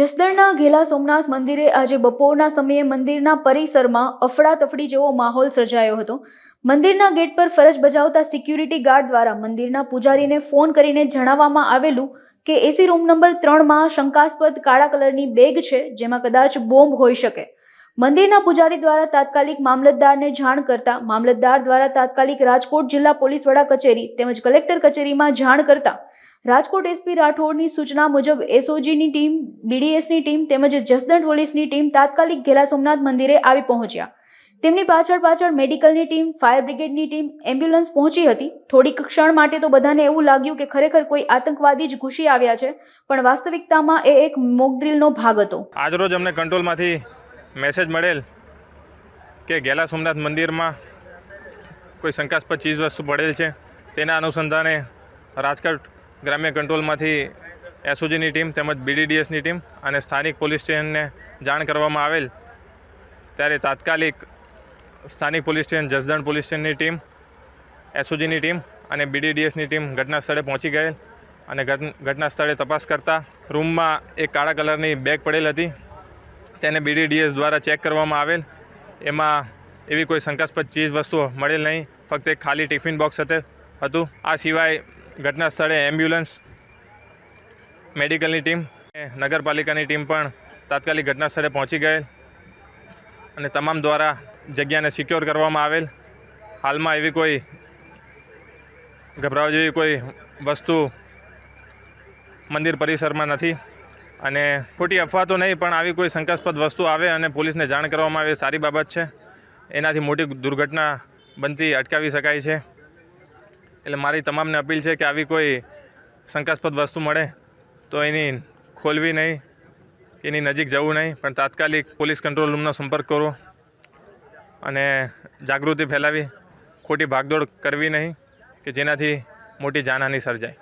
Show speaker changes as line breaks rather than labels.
જસદણના ઘેલા સોમનાથ મંદિરે આજે બપોરના સમયે મંદિરના પરિસરમાં અફડાતફડી જેવો માહોલ સર્જાયો હતો। મંદિરના ગેટ પર ફરજ બજાવતા સિક્યુરિટી ગાર્ડ દ્વારા મંદિરના પૂજારીને ફોન કરીને જણાવવામાં આવેલું કે એસી રૂમ નંબર 3માં શંકાસ્પદ કાળા કલરની બેગ છે, જેમાં કદાચ બોમ્બ હોઈ શકે। મંદિરના પૂજારી દ્વારા તાત્કાલિક મામલતદારને જાણ કરતા મામલતદાર દ્વારા તાત્કાલિક રાજકોટ જિલ્લા પોલીસ વડા કચેરી તેમજ કલેક્ટર કચેરીમાં જાણ કરતા રાજકોટ એસપી રાઠોડની સૂચના મુજબ એસઓજીની ટીમ, બીડીએસની ટીમ તેમજ જસદણ પોલીસની ટીમ તાત્કાલિક ઘેલા સોમનાથ મંદિરે આવી પહોંચ્યા। તેમની પાછળ મેડિકલની ટીમ, ફાયર બ્રિગેડની ટીમ, એમ્બ્યુલન્સ પહોંચી હતી। થોડીક ક્ષણ માટે તો બધાને એવું લાગ્યું કે ખરેખર કોઈ આતંકવાદી જ ઘૂસી આવ્યા છે, પણ વાસ્તવિકતામાં એ એક મોકડ્રીલનો ભાગ હતો।
આજરોજ અમને કંટ્રોલમાંથી મેસેજ મળેલ કે ઘેલા સોમનાથ મંદિરમાં કોઈ શંકાસ્પદ ચીજવસ્તુ પડેલ છે। તેના અનુસંધાને રાજકોટ ગ્રામ્ય કંટ્રોલમાંથી એસઓજીની ટીમ તેમજ બીડીડીએસની ટીમ અને સ્થાનિક પોલીસ સ્ટેશનને જાણ કરવામાં આવેલ, ત્યારે તાત્કાલિક સ્થાનિક પોલીસ સ્ટેશન, જસદણ પોલીસ સ્ટેશનની ટીમ, એસઓજીની ટીમ અને બીડીડીએસની ટીમ ઘટના સ્થળે પહોંચી ગયેલ અને ઘટના સ્થળે તપાસ કરતા રૂમમાં એક કાળા કલરની બેગ પડેલ હતી। તેને બીડીડીએસ દ્વારા ચેક કરવામાં આવેલ। એમાં એવી કોઈ શંકાસ્પદ ચીજ વસ્તુઓ મળેલ નહીં, ફક્ત એક ખાલી ટિફિન બોક્સ હતું। આ સિવાય ઘટના સ્થળે એમ્બ્યુલન્સ, મેડિકલની ટીમ, નગરપાલિકાની ટીમ પણ તાત્કાલિક ઘટના સ્થળે પહોંચી ગયેલ અને તમામ દ્વારા જગ્યાને સિક્યોર કરવામાં આવેલ। હાલમાં એવી કોઈ ગભરાવા જેવી કોઈ વસ્તુ મંદિર પરિસરમાં નથી અને ખોટી અફવા તો નહીં, પણ આવી કોઈ શંકાસ્પદ વસ્તુ આવે અને પોલીસને જાણ કરવામાં આવે સારી બાબત છે। એનાથી મોટી દુર્ઘટના બનતી અટકાવી શકાય છે। એટલે મારી તમામને અપીલ છે કે આવી કોઈ શંકાસ્પદ વસ્તુ મળે તો એની ખોલવી નહીં, એની નજીક જવું નહીં, પણ તાત્કાલિક પોલીસ કંટ્રોલ રૂમનો સંપર્ક કરો અને જાગૃતિ ફેલાવી, ખોટી ભાગદોડ કરવી નહીં કે જેનાથી મોટી જાનહાનિ સર્જાય।